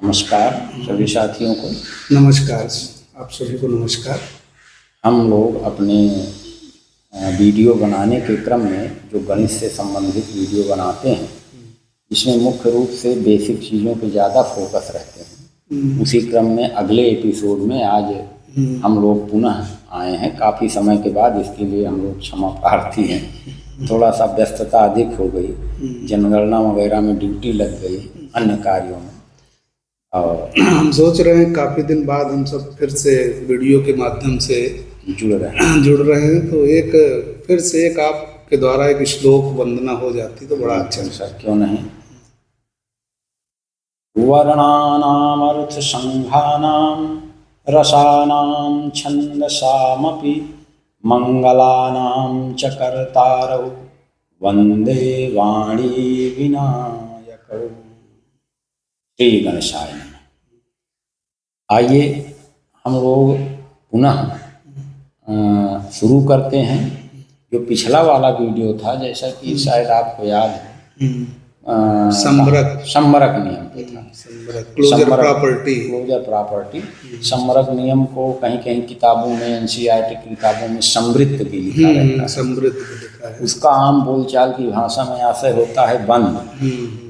नमस्कार सभी साथियों को। नमस्कार, आप सभी को नमस्कार। हम लोग अपने वीडियो बनाने के क्रम में जो गणित से संबंधित वीडियो बनाते हैं, इसमें मुख्य रूप से बेसिक चीज़ों पे ज़्यादा फोकस रहते हैं। उसी क्रम में अगले एपिसोड में आज हम लोग पुनः आए हैं काफ़ी समय के बाद। इसके लिए हम लोग क्षमा प्रार्थी हैं। थोड़ा सा व्यस्तता अधिक हो गई, जनगणना वगैरह में ड्यूटी लग गई, अन्य कार्यों में। और हम सोच रहे हैं काफ़ी दिन बाद हम सब फिर से वीडियो के माध्यम से जुड़ रहे हैं तो फिर से एक आपके द्वारा एक श्लोक वंदना हो जाती तो बड़ा अच्छा। सर क्यों नहीं। वर्णानामर्थ संघानां रसानां छंदसामपि मंगलानां च कर्तारौ वंदे वाणी विनायकौ। श्री गणेशाय नमः। आइए हम लोग पुनः शुरू करते हैं। जो पिछला वाला वीडियो था, जैसा कि शायद आपको याद है, संबरक नियम पे था। क्लोजर प्रॉपर्टी संबरक नियम को कहीं कहीं किताबों में, एनसीईआरटी की किताबों में समृद्ध भी लिखा रहता है। समृद्ध लिखा है। उसका आम बोलचाल की भाषा में आशय होता है बंद।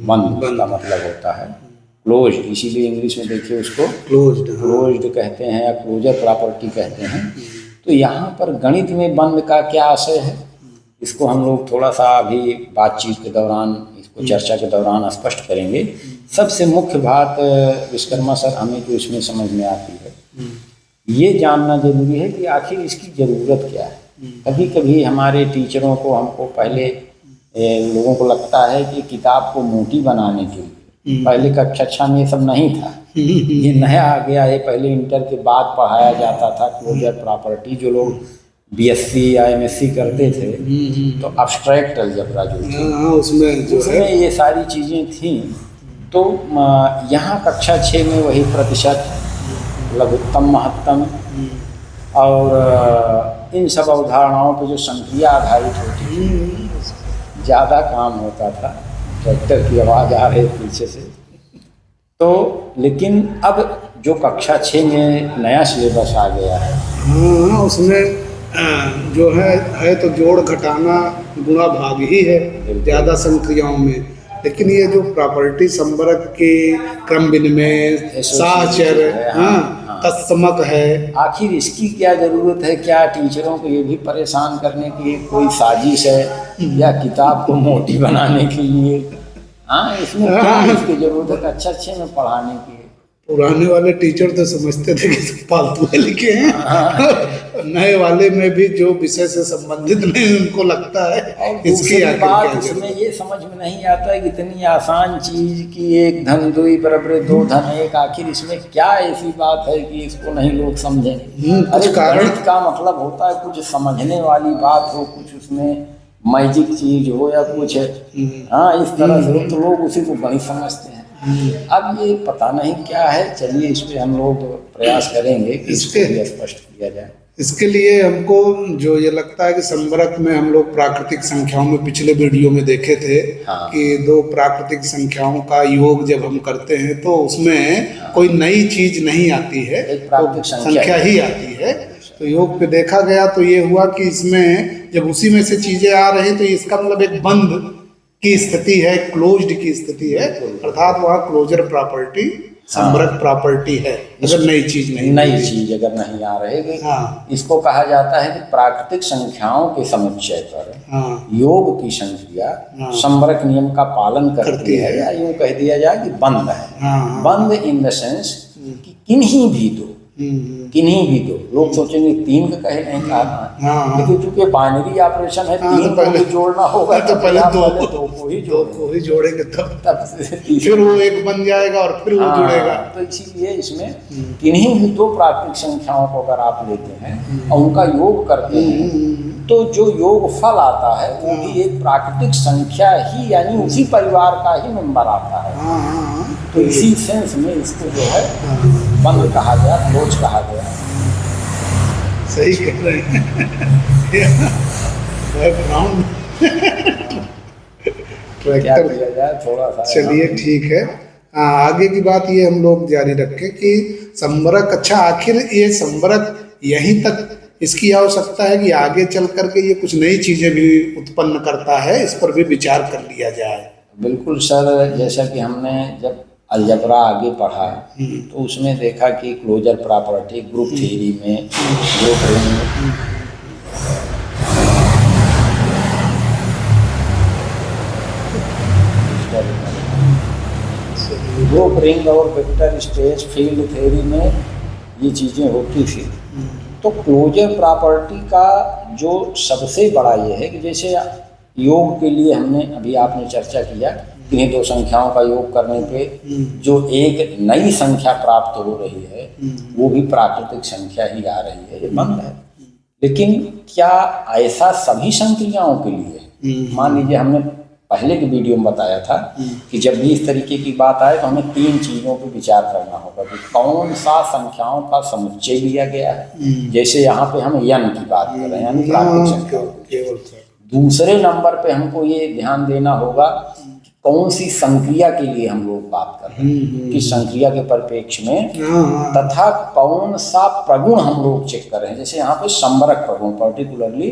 बंद का मतलब होता है क्लोज्ड, इसीलिए इंग्लिश में देखिए उसको क्लोज्ड कहते हैं या क्लोजर प्रॉपर्टी कहते हैं। तो यहाँ पर गणित में बंद का क्या आशय है, इसको हम लोग थोड़ा सा अभी बातचीत के दौरान, इसको चर्चा के दौरान स्पष्ट करेंगे। सबसे मुख्य बात विश्वकर्मा सर हमें जो इसमें समझ में आती है, ये जानना जरूरी है कि आखिर इसकी ज़रूरत क्या है। कभी कभी हमारे टीचरों को, हमको पहले लोगों को लगता है कि किताब को मोटी बनाने के लिए, पहले कक्षा में ये सब नहीं था, ये नया आ गया है। पहले इंटर के बाद पढ़ाया जाता था क्लोजर प्रॉपर्टी। जो लोग बीएससी या एमएससी करते थे तो अब्स्ट्रैक्ट अलजेब्रा जो थी, उसमें ये सारी चीज़ें थी। तो यहाँ कक्षा 6 में वही प्रतिशत, लघुत्तम, महत्तम और इन सब अवधारणाओं पर जो संक्रिया आधारित होती थी, ज़्यादा काम होता था। ट्रैक्टर की आवाज़ आ रही पीछे से। तो लेकिन अब जो कक्षा 6 में नया सिलेबस आ गया है, उसमें जो है तो जोड़ घटाना गुणा भाग ही है ज़्यादा संक्रियाओं में। लेकिन ये जो प्रॉपर्टी संबरक के क्रम विनिमय, साहचर, तत्समक है, आखिर इसकी क्या ज़रूरत है? क्या टीचरों को ये भी परेशान करने की कोई साजिश है या किताब को मोटी बनाने के लिए? इसमें क्या इसकी ज़रूरत है कक्षा 6 में पढ़ाने की? पुराने वाले टीचर तो समझते थे कि फालतू में लिखे हैं। नए वाले में भी जो विषय से संबंधित नहीं, उनको लगता है इसकी बात इसमें ये समझ में नहीं आता है कि इतनी आसान चीज की 1 धन 2 बराबर 2 धन 1, आखिर इसमें क्या ऐसी बात है कि इसको नहीं लोग समझें? कुछ गणित का मतलब होता है कुछ समझने वाली बात हो, कुछ उसमें मैजिक चीज हो या कुछ इस तरह से, तो लोग उसी को गणित समझते हैं। अब ये पता नहीं क्या है। चलिए इस पे हम लोग प्रयास करेंगे कि इसको स्पष्ट किया जाए। इसके लिए हमको जो ये लगता है कि संबरक में हम लोग प्राकृतिक संख्याओं में पिछले वीडियो में देखे थे कि 2 प्राकृतिक संख्याओं का योग जब हम करते हैं तो उसमें कोई नई चीज नहीं आती है, प्राकृतिक संख्या ही आती है। तो योग पे देखा गया तो ये हुआ कि इसमें जब उसी में से चीजें आ रही तो इसका मतलब एक बंद की स्थिति है, क्लोज्ड की स्थिति है, अर्थात वहाँ क्लोजर प्रॉपर्टी, संबरक प्रॉपर्टी है। अगर नई चीज अगर नहीं आ रही, इसको कहा जाता है कि प्राकृतिक संख्याओं के समुच्चय पर योग की संख्या संबरक नियम का पालन करती है, या यूँ कह दिया जाए कि बंद है। बंद इन द सेंस कि किन्हीं भी दो लोग सोचेंगे 3 का कहे नहीं कहा, लेकिन चूंकि बाइनरी ऑपरेशन है, 3 को भी जोड़ना होगा तो पहले 2 को ही जोड़ेंगे तब फिर वो 1 बन जाएगा और फिर वो जुड़ेगा। तो इसीलिए इसमें किन्हीं भी 2 प्राकृतिक संख्याओं को अगर आप लेते हैं और उनका योग करते हैं तो जो योग फल आता है वो भी एक प्राकृतिक संख्या ही, यानी उसी परिवार का ही मेंबर आता है। तो इसी सेंस में इसको जो है बंद कहा गया, क्लोज कहा गया। सही कह रहे हैं। ट्रैक्टर थोड़ा सा चलिए ठीक है। आगे की बात ये हम लोग जारी रखें कि संवरक, अच्छा आखिर ये संवरक यहीं तक इसकी आवश्यकता है कि आगे चल करके ये कुछ नई चीजें भी उत्पन्न करता है, इस पर भी विचार कर लिया जाए। बिल्कुल सर, जैसा कि हमने जब अलजबरा आगे पढ़ा तो उसमें देखा कि क्लोजर प्रॉपर्टी ग्रुप थ्योरी में ग्रुप रिंग और वेक्टर स्पेस फील्ड थ्योरी में ये चीज़ें होती थी। तो क्लोजर प्रॉपर्टी का जो सबसे बड़ा ये है कि जैसे योग के लिए हमने अभी आपने चर्चा किया कि दो संख्याओं का योग करने पे जो एक नई संख्या प्राप्त हो रही है वो भी प्राकृतिक संख्या ही आ रही है, ये बंद है। लेकिन क्या ऐसा सभी संक्रियाओं के लिए? मान लीजिए हमने पहले के वीडियो में बताया था कि जब भी इस तरीके की बात आए तो हमें 3 चीज़ों पर विचार करना होगा कि कौन सा संख्याओं का समुच्चय लिया गया है। जैसे यहाँ पे हम n की बात कर रहे हैं, यानी प्राकृतिक संख्या। दूसरे नंबर पे हमको ये ध्यान देना होगा कि कौन सी संक्रिया के लिए हम लोग बात कर रहे हैं, किस संक्रिया के परिप्रेक्ष्य में, तथा कौन सा प्रगुण हम लोग चेक कर रहे हैं। जैसे यहाँ पे संवरक प्रगुण पर्टिकुलरली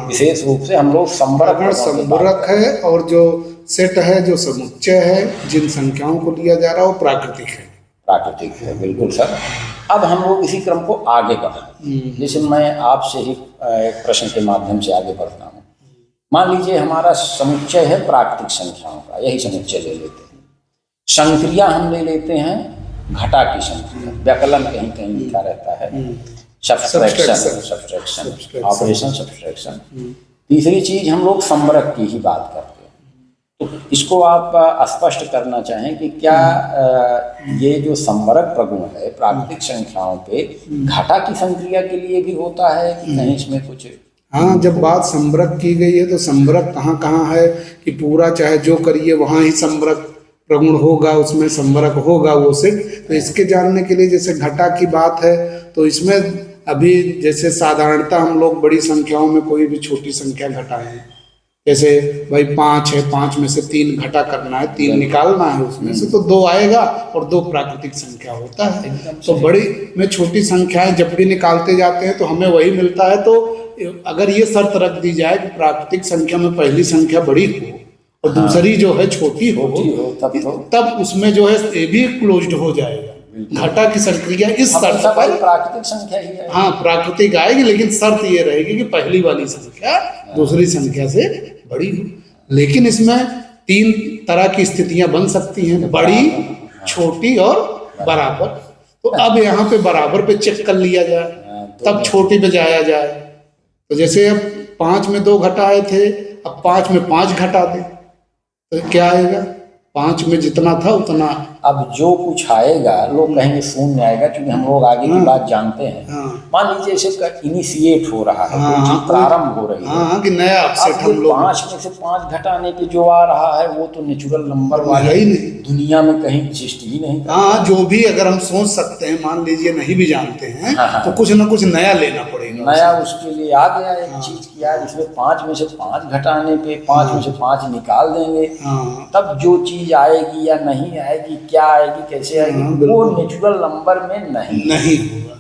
विशेष रूप से हम लोग संवरक है, और जो सेट है, जो समुच्चय है, जिन संख्याओं को लिया जा रहा है वो प्राकृतिक है। प्राकृतिक है, बिल्कुल सर। अब हम लोग इसी क्रम को आगे बढ़ाएं। जैसे मैं आपसे ही एक प्रश्न के माध्यम से आगे बढ़ता हूँ। मान लीजिए हमारा समुच्चय है प्राकृतिक संख्याओं का, यही समुच्चय ले लेते हैं। संक्रिया हम ले लेते हैं घटा की संक्रिया, व्याकलन कहीं कहीं लिखा रहता है, सब्सट्रैक्शन, ऑपरेशन सब्सट्रैक्शन। तीसरी चीज हम लोग संवरक की ही बात करते हैं। तो इसको आप स्पष्ट करना चाहें कि क्या ये जो संवरक प्रगुण है प्राकृतिक संख्याओं पे घटा की संक्रिया के लिए भी होता है कि नहीं इसमें कुछ? हाँ, जब बात संवरक की गई है तो संवरक कहाँ कहाँ है कि पूरा चाहे जो करिए वहाँ ही संवरक प्रगुण होगा, उसमें संवरक होगा वो सेट। तो इसके जानने के लिए जैसे घटा की बात है तो इसमें अभी जैसे साधारणतः हम लोग बड़ी संख्याओं में कोई भी छोटी संख्या घटाएं, जैसे भाई 5 है, 5 में से 3 घटा करना है, 3 निकालना है, उसमें से तो 2 आएगा और 2 प्राकृतिक संख्या होता है। तो बड़ी में छोटी संख्याएं जब भी निकालते जाते हैं तो हमें वही मिलता है। तो अगर ये शर्त रख दी जाए कि प्राकृतिक संख्या में पहली संख्या बड़ी हो और दूसरी जो है छोटी हो, तब उसमें जो है ये भी क्लोज्ड हो जाएगा। घटा की संक्रिया इस शर्त पर प्राकृतिक संख्या ही है। हाँ, प्राकृतिक आएगी, लेकिन शर्त ये रहेगी कि पहली वाली संख्या दूसरी संख्या से बड़ी हो। लेकिन इसमें 3 तरह की स्थितियां बन सकती हैं, बड़ी, छोटी और बराबर। तो अब यहाँ पे बराबर पे चेक कर लिया जाए, तब छोटी पे जाया जाए। तो जैसे अब 5 में 2 घटाए थे, अब 5 में 5 घटा दें तो क्या आएगा? 5 में जितना था उतना। अब जो कुछ आएगा लोग कहेंगे शून्य आएगा, क्योंकि हम लोग आगे की बात जानते हैं। मान लीजिए इसे इनिशिएट हो रहा है, प्रारंभ हो रही है कि नया अपसेट हम लोग 5 में से 5 घटाने पे जो आ रहा है वो तो नेचुरल नंबर वाला ही नहीं, दुनिया में कहीं एग्जिस्ट ही नहीं। हाँ, जो भी अगर हम सोच सकते हैं, मान लीजिए नहीं भी जानते हैं तो कुछ ना कुछ नया लेना पड़ेगा। नया उसके लिए आ गया एक चीज की यार, इसमें 5 में से 5 घटाने पे 5 में से 5 निकाल देंगे, तब जो चीज आएगी या नहीं आएगी, क्या आएगी, कैसे आएगी, वो नेचुरल नंबर में नहीं होगा,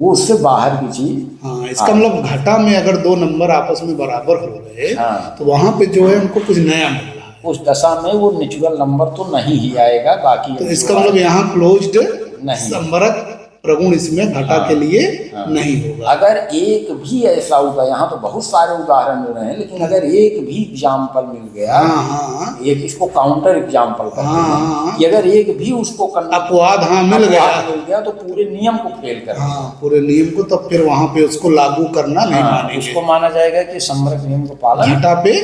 वो उससे बाहर की चीज। हाँ, इसका मतलब घटा में अगर 2 नंबर आपस में बराबर हो गए तो वहां पे जो है हमको कुछ नया मिल रहा है। उस दशा में वो नेचुरल नंबर तो नहीं ही आएगा, बाकी तो इसका मतलब यहाँ क्लोज्ड नहीं, संवरक प्रगुण इसमें घटा के लिए नहीं होगा। अगर एक भी ऐसा होगा, यहाँ तो बहुत सारे उदाहरण मिल रहे हैं, लेकिन अगर एक भी एग्जाम्पल मिल गया, एक इसको काउंटर एग्जाम्पल कहते हैं कि अगर एक भी उसको अपवाद मिल गया तो पूरे नियम को फेल कर, पूरे नियम को, तब फिर वहां पे उसको लागू करना नहीं मानेंगे। उसको माना जाएगा कि संवरक नियम को पालन घटा पे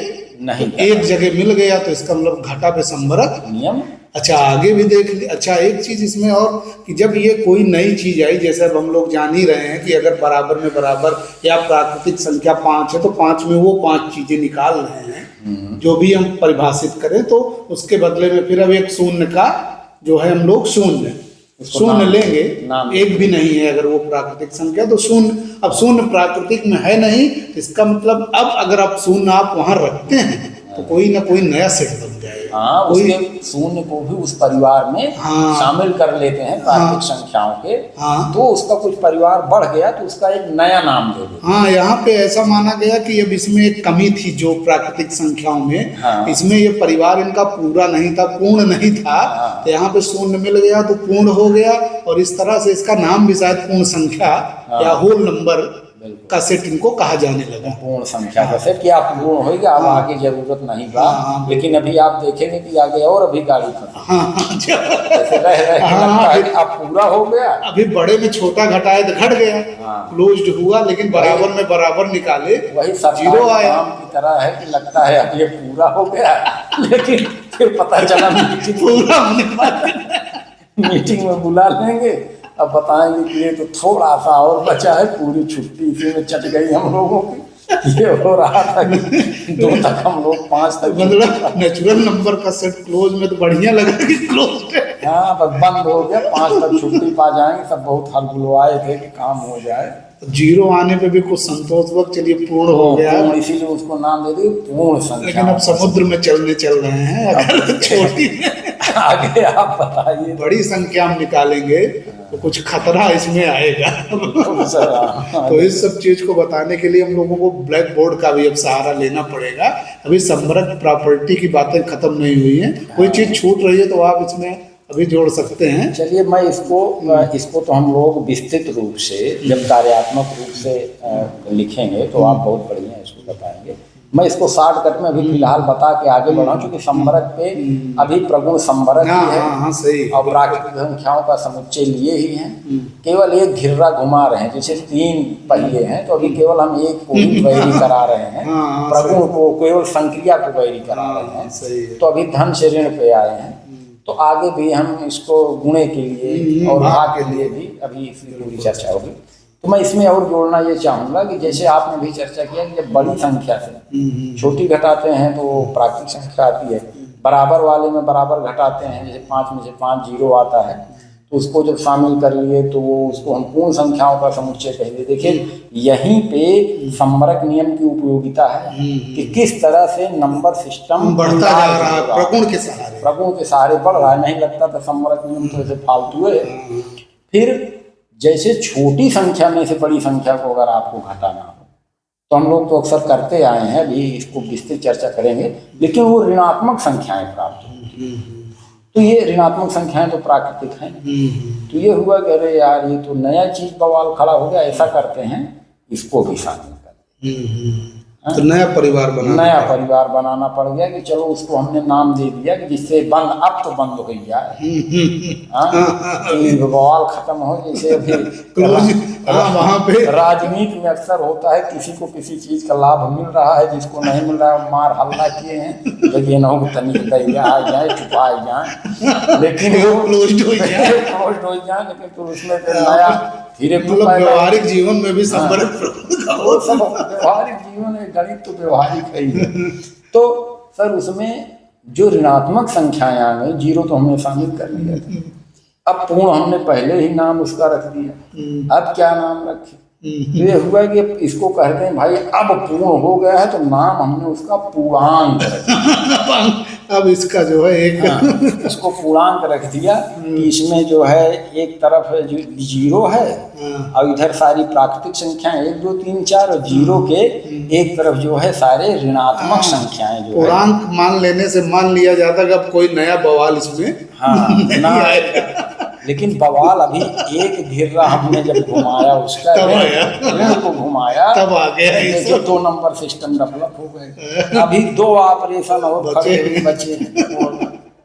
नहीं, एक जगह मिल गया तो इसका मतलब घटा पे संवरक नियम। अच्छा, आगे भी देख ली। अच्छा, एक चीज इसमें और कि जब ये कोई नई चीज आई, जैसे अब हम लोग जान ही रहे हैं कि अगर बराबर में बराबर या प्राकृतिक संख्या 5 है तो 5 में वो 5 चीजें निकाल रहे हैं जो भी हम परिभाषित करें, तो उसके बदले में फिर अब एक शून्य का जो है हम लोग शून्य लेंगे। एक भी नहीं है अगर वो प्राकृतिक संख्या तो शून्य। अब शून्य प्राकृतिक में है नहीं, इसका मतलब अब अगर आप शून्य आप वहां रखते हैं तो कोई ना कोई नया सेट बन जाएगा। हाँ, उसके शून्य को भी उस परिवार में शामिल कर लेते हैं प्राकृतिक संख्याओं के। तो उसका कुछ परिवार बढ़ गया तो उसका एक नया नाम दे देते। हाँ, यहाँ पे ऐसा माना गया कि अब इसमें एक कमी थी जो प्राकृतिक संख्याओं में, इसमें ये परिवार इनका पूरा नहीं था, पूर्ण नहीं था, तो यहाँ पे शून्य मिल गया तो पूर्ण हो गया, और इस तरह से इसका नाम भी शायद पूर्ण संख्या या होल नंबर का सेट इनको कहा जाने लगा। पूर्ण संख्या का सेट क्या पूर्ण होगा, अब आगे जरूरत नहीं बा। लेकिन अभी आप देखेंगे कि आगे और अभी गाड़ी ऐसे रह लगता है अब पूरा हो गया। अभी बड़े में छोटा घटाए तो घट गया, क्लोज्ड हुआ, लेकिन बराबर में बराबर निकाले वही जीरो आया की तरह है कि लगता है अब ये पूरा हो गया, लेकिन फिर पता चला पूरा मीटिंग में बुला लेंगे, अब बताएंगे कि ये तो थोड़ा सा और बचा है, पूरी छुट्टी इसी में चट गई हम लोगों की। ये हो रहा था कि 2 तक हम लोग 5 तक, मतलब नेचुरल नंबर का सेट क्लोज में तो बढ़िया लगा कि क्लोज है। हाँ, बस बंद हो गया, 5 तक छुट्टी पा जाएंगे। सब बहुत हलगुलवाए थे कि काम हो जाए। जीरो आने पे भी कुछ संतोष वक्त, चलिए पूर्ण हो गया, इसीलिए उसको नाम दे दिए पूर्ण संख्या। लेकिन अब समुद्र में चल रहे हैं, अगर छोटी आगे आप बताइए बड़ी संख्या में निकालेंगे तो कुछ खतरा इसमें आएगा। तो इस सब चीज को बताने के लिए हम लोगों को ब्लैक बोर्ड का भी अब सहारा लेना पड़ेगा। अभी संवरक प्रॉपर्टी की बातें खत्म नहीं हुई हैं, कोई चीज छूट रही है तो आप इसमें अभी जोड़ सकते हैं। चलिए, मैं इसको तो हम लोग विस्तृत रूप से जब कार्यात्मक रूप से लिखेंगे तो आप बहुत बढ़िया इसको बताएंगे। मैं इसको शॉर्टकट में अभी फिलहाल बता के आगे बढ़ा, क्योंकि संवरक पे अभी प्रगुण संवरक ही है, सही। और प्राकृतिक संख्याओं का समुच्चय लिए ही हैं। केवल एक घिर्रा घुमा रहे हैं, जैसे 3 पहिए हैं तो अभी केवल हम एक को ही वैरी करा रहे हैं, प्रगुण को केवल संक्रिया को वैरी करा रहे हैं। तो अभी धन से ऋण पे आए हैं, तो आगे भी हम इसको गुणे के लिए और भाग के लिए भी अभी इसकी पूरी चर्चा होगी। तो मैं इसमें और जोड़ना ये चाहूँगा कि जैसे आपने भी चर्चा किया कि जब बड़ी संख्या से छोटी घटाते हैं तो प्राकृतिक संख्या आती है, बराबर वाले में बराबर घटाते हैं, जैसे 5 में से 5 जीरो आता है, तो उसको जब शामिल कर लिए तो वो उसको हम पूर्ण संख्याओं का समुच्चय कहेंगे। देखिए, यहीं पे संवरक नियम की उपयोगिता है कि किस तरह से नंबर सिस्टम बढ़ता जा रहा है प्रगुण के सहारे बढ़ रहा है। नहीं लगता था संवरक नियम तो ऐसे फालतू है। फिर जैसे छोटी संख्या में से बड़ी संख्या को अगर आपको घटाना हो तो हम लोग तो अक्सर करते आए हैं, अभी इसको विस्तृत चर्चा करेंगे, लेकिन वो ऋणात्मक संख्याएं प्राप्त होती हैं। तो ये ऋणात्मक संख्याएं तो प्राकृतिक हैं। तो ये हुआ कि अरे यार ये तो नया चीज बवाल खड़ा हो गया, ऐसा करते हैं इसको भी शामिल कर। तो नया परिवार बनाना पड़ गया कि चलो उसको हमने नाम दे दिया कि जिससे बंद अब तो बंद हो जाए, बवाल खत्म हो। जैसे अभी वहाँ पे राजनीति में अक्सर होता है, किसी को किसी चीज का लाभ मिल रहा है, जिसको नहीं मिल रहा है मार हल्ला किए हैं, जब ये न हो तनिक दैया आ जाए, छुपाए जाए, लेकिन क्लोज्ड हो जाए, लेकिन तो उसमें नया धीरे व्यवहारिक जीवन में भी संवरक व्यवहारिक जीवन में गणित तो व्यवहारिक है। तो सर उसमें जो ऋणात्मक संख्याएं आ गई, जीरो तो हमने शामिल कर लिया था, अब पूर्ण हमने पहले ही नाम उसका रख दिया, अब क्या नाम रखे? तो ये हुआ कि इसको कहते हैं भाई अब पूर्ण हो गया है तो नाम हमने उसका पूर्णांक रख दिया। अब इसका जो है एक इसको पूर्णांक रख दिया कि इसमें जो है एक तरफ जो जीरो है और इधर सारी प्राकृतिक संख्याएं 1 2 3 4 और जीरो के एक तरफ जो है सारे ऋणात्मक संख्याएं जो पूर्णांक मान लेने से मान लिया जाता कि अब कोई नया बवाल इसमें ना आएगा। लेकिन बवाल अभी एक घिर्रा हमने जब घुमाया उसका ऋण को घुमाया तब आ गया, जो 2 नंबर सिस्टम डेवलप हो गए। अभी 2 ऑपरेशन और बचे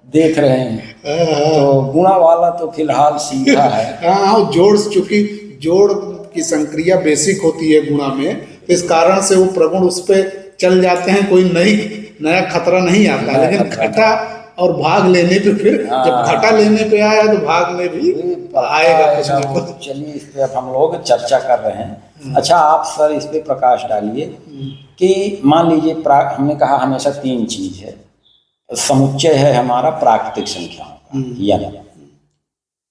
देख रहे हैं। तो गुणा वाला तो फिलहाल सीखा है। हाँ, जोड़ की संक्रिया बेसिक होती है गुणा में, तो इस कारण से वो प्रगुण उस पर चल जाते हैं, कोई नया खतरा नहीं आता। लेकिन घटा और भाग लेने पे फिर जब घटा लेने पे आया तो भाग में भी आएगा कुछ ना कुछ। चलिए, इस पे अब हम लोग चर्चा कर रहे हैं। अच्छा, आप सर इस पे प्रकाश डालिए कि मान लीजिए हमने कहा हमेशा 3 चीज है, समुच्चय है हमारा प्राकृतिक संख्याओं का, यानी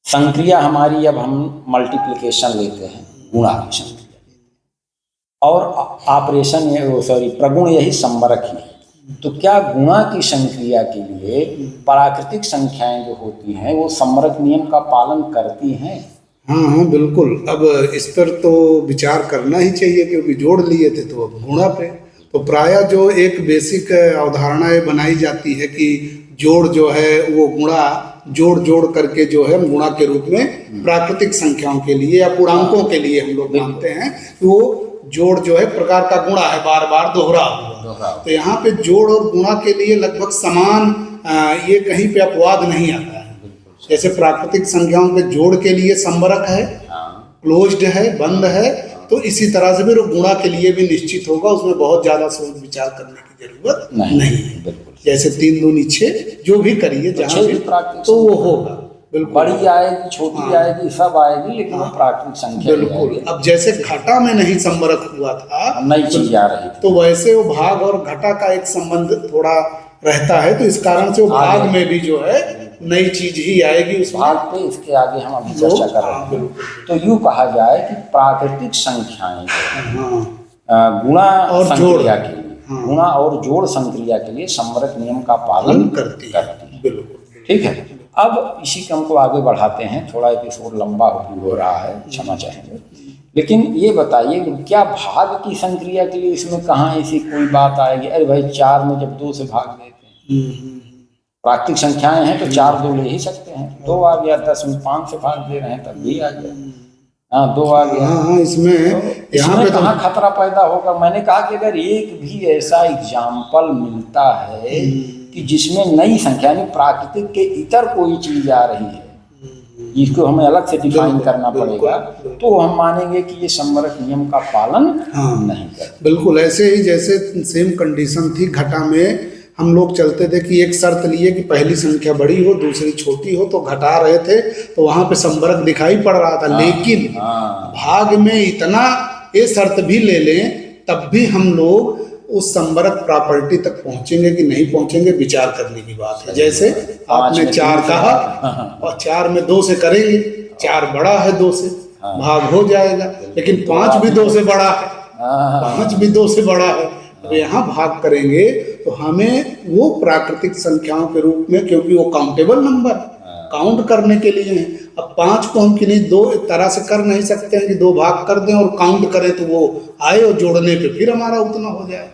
संक्रिया हमारी, अब हम मल्टीप्लिकेशन लेते हैं, गुणा की संक्रिया, और ऑपरेशन प्रगुण यही संवरक ही है। तो क्या गुणा की संक्रिया के लिए प्राकृतिक संख्याएं जो होती हैं वो सम्मरक नियम का पालन करती हैं? हाँ हाँ बिल्कुल। अब इस पर तो विचार करना ही चाहिए, क्योंकि जोड़ लिए थे तो अब गुणा पे। तो प्रायः जो एक बेसिक अवधारणा ये बनाई जाती है कि जोड़ जो है वो गुणा जोड़ जोड़ करके जो है हम गुणा के रूप में प्राकृतिक संख्याओं के लिए या पूर्णांकों के लिए हम लोग मानते हैं कि वो जोड़ जो है प्रकार का गुणा है, बार बार दोहरा हुआ। तो यहाँ पे जोड़ और गुणा के लिए लगभग समान, ये कहीं पे अपवाद नहीं आता है। जैसे प्राकृतिक संख्याओं के जोड़ के लिए संबरक है, क्लोज्ड है, बंद है, तो इसी तरह से फिर गुणा के लिए भी निश्चित होगा, उसमें बहुत ज्यादा सोच विचार करने की जरूरत नहीं है। जैसे 3 दूनी 6 जो भी करिए जहाँ भी तो वो होगा, बिल्कुल। बड़ी आएगी छोटी आएगी सब आएगी, लेकिन वो प्राकृतिक संख्या बिल्कुल। अब जैसे घटा में नहीं संबरक हुआ था, नई चीज आ रही थी, तो वैसे वो भाग और घटा का एक संबंध थोड़ा रहता है, तो इस कारण से वो भाग में भी जो है नई चीज ही आएगी उस भाग पे। इसके आगे हम अभी चर्चा कर रहे हैं। तो यूँ कहा जाए कि प्राकृतिक संख्याएं गुणा और संक्रिया के लिए, गुणा और जोड़ संक्रिया के लिए सम्मरक नियम का पालन करती है। ठीक है, अब इसी क्रम को आगे बढ़ाते हैं। थोड़ा एपिसोड लंबा हो रहा है, क्षमा चाहेंगे, लेकिन ये बताइए क्या भाग की संक्रिया के लिए इसमें कहाँ ऐसी कोई बात आएगी? अरे भाई 4 में जब 2 से भाग देते हैं, प्राकृतिक संख्याएं हैं तो 4 2 ले ही सकते हैं। 2 आ गया, 10 में 5 से भाग दे रहे हैं तब भी आ गया, हाँ 2 आ गया। हाँ इसमें तो यहाँ पे कहाँ खतरा पैदा होगा? मैंने कहा कि अगर एक भी ऐसा एग्जाम्पल मिलता है कि जिसमें नई संख्या यानी प्राकृतिक के इतर कोई चीज आ रही है, जिसको हमें अलग से डिफाइन करना पड़ेगा, तो हम मानेंगे कि ये सम्मरक नियम का पालन नहीं करते। बिल्कुल ऐसे ही जैसे सेम कंडीशन थी घटा में, हम लोग चलते थे कि एक शर्त लिए कि पहली संख्या बड़ी हो दूसरी छोटी हो, तो घटा रहे थे तो वहां पे संबरक दिखाई पड़ रहा था। लेकिन भाग में इतना ये शर्त भी ले लें तब भी हम लोग उस संबरक प्रॉपर्टी तक पहुंचेंगे कि नहीं पहुंचेंगे, विचार करने की बात है। जैसे आपने 4 कहा और 4 में 2 से करेंगे, 4 बड़ा है 2 से, भाग हो जाएगा। लेकिन 5 भी 2 से बड़ा है, 5 भी 2 से बड़ा है, तो यहाँ भाग करेंगे तो हमें वो प्राकृतिक संख्याओं के रूप में, क्योंकि वो काउंटेबल नंबर काउंट करने के लिए है। अब 5 को हम किन्हीं 2 तरह से कर नहीं सकते हैं कि 2 भाग कर दें और काउंट करें तो वो आए और जोड़ने पे फिर हमारा उतना हो जाए,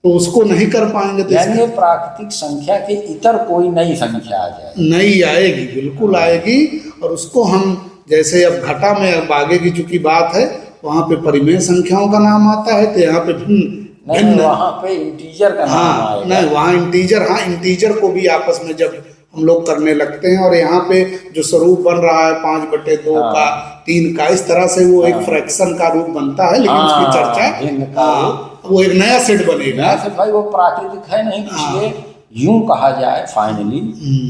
तो उसको नहीं कर पाएंगे। तो यानी प्राकृतिक संख्या के इतर कोई नई संख्या आ जाए, नई आएगी, बिल्कुल आएगी। और उसको हम जैसे अब घटा में अब आगे की चूंकि बात है, वहाँ पे परिमेय संख्याओं का नाम आता है, तो यहाँ पे नहीं, वहाँ पे इंटीजर का नाम आएगा। नहीं वहाँ इंटीजर, हाँ इंटीजर को भी आपस में जब हम लोग करने लगते हैं, और यहाँ पे जो स्वरूप बन रहा है 5/2 का, 3 का, इस तरह से वो एक फ्रैक्शन का रूप बनता है। लेकिन उसकी चर्चा वो एक नया सेट बनेगा। भाई वो प्राकृतिक है नहीं, इसलिए यूं कहा जाए फाइनली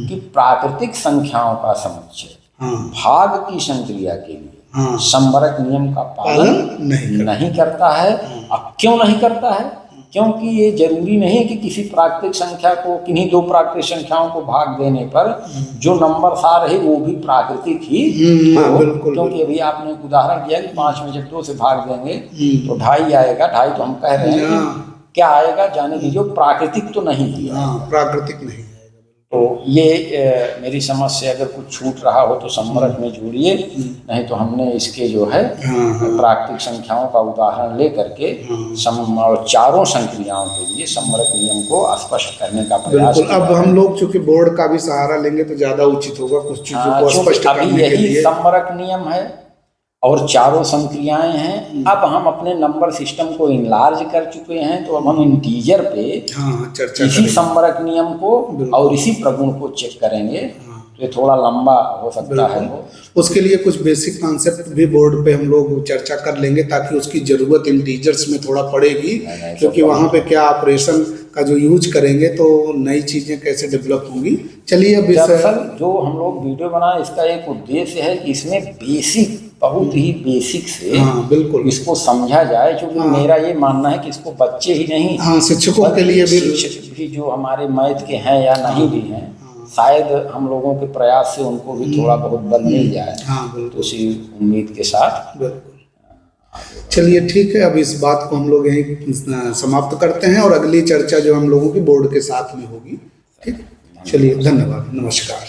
कि प्राकृतिक संख्याओं का समुच्चय भाग की संक्रिया के लिए सम्मरक नियम का पालन नहीं करता है। अब क्यों नहीं करता है? क्योंकि ये जरूरी नहीं कि किसी प्राकृतिक संख्या को, किन्हीं 2 प्राकृतिक संख्याओं को भाग देने पर जो नंबर आ रहे वो भी प्राकृतिक ही हो। क्योंकि अभी आपने उदाहरण दिया कि 5 में जब 2 से भाग देंगे तो 2.5 आएगा। 2.5 तो हम कह रहे हैं कि क्या आएगा जाने दीजिए, प्राकृतिक तो नहीं है, प्राकृतिक नहीं। तो ये मेरी समझ से अगर कुछ छूट रहा हो तो सम्मरक में जोड़िए, नहीं तो हमने इसके जो है प्राकृतिक संख्याओं का उदाहरण ले करके और 4 संक्रियाओं के लिए सम्मरक नियम को स्पष्ट करने का प्रयास। अब हम लोग चूंकि बोर्ड का भी सहारा लेंगे तो ज्यादा उचित होगा कुछ चीजों को स्पष्ट करने के लिए। सम्मरक नियम है और 4 संक्रियाएं हैं। अब हम अपने नंबर सिस्टम को इनलार्ज कर चुके हैं, तो अब हम इंटीजर पे इसी सम्मरक नियम को और इसी प्रगुण को चेक करेंगे। तो ये थोड़ा लंबा हो सकता है। उसके लिए कुछ बेसिक कॉन्सेप्ट भी बोर्ड पे हम लोग चर्चा कर लेंगे, ताकि उसकी जरूरत इंटीजर्स में थोड़ा पड़ेगी, क्योंकि वहाँ पे क्या ऑपरेशन का जो यूज करेंगे तो नई चीजें कैसे डेवलप होंगी। चलिए अब जो हम लोग वीडियो बनाए इसका एक उद्देश्य है कि इसमें बेसिक, बहुत ही बेसिक से बिल्कुल इसको समझा जाए। क्योंकि मेरा ये मानना है कि इसको बच्चे ही नहीं, शिक्षकों के लिए भी, शिक्षक भी जो हमारे मैथ के हैं या नहीं भी हैं, शायद हम लोगों के प्रयास से उनको भी थोड़ा बहुत बल मिल जाए। तो उसी उम्मीद के साथ चलिए ठीक है, अब इस बात को हम लोग यहीं समाप्त करते हैं और अगली चर्चा जो हम लोगों की बोर्ड के साथ में होगी। ठीक, चलिए, धन्यवाद, नमस्कार।